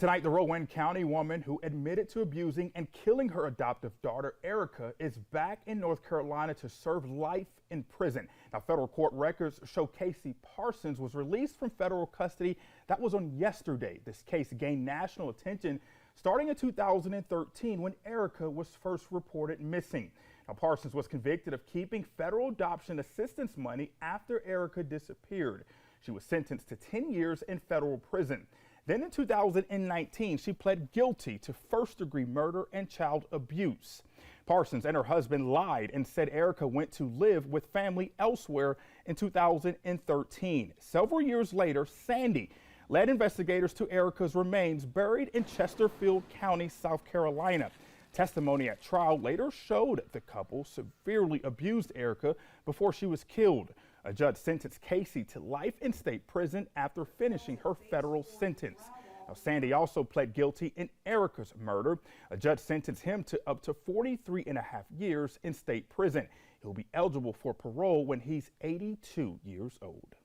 Tonight, the Rowan County woman who admitted to abusing and killing her adoptive daughter, Erica, is back in North Carolina to serve life in prison. Now, federal court records show Casey Parsons was released from federal custody. That was on yesterday. This case gained national attention starting in 2013 when Erica was first reported missing. Now, Parsons was convicted of keeping federal adoption assistance money after Erica disappeared. She was sentenced to 10 years in federal prison. Then in 2019, she pled guilty to first-degree murder and child abuse. Parsons and her husband lied and said Erica went to live with family elsewhere in 2013. Several years later, Sandy led investigators to Erica's remains buried in Chesterfield County, South Carolina. Testimony at trial later showed the couple severely abused Erica before she was killed. A judge sentenced Casey to life in state prison after finishing her federal sentence. Now, Sandy also pled guilty in Erica's murder. A judge sentenced him to up to 43.5 years in state prison. He'll be eligible for parole when he's 82 years old.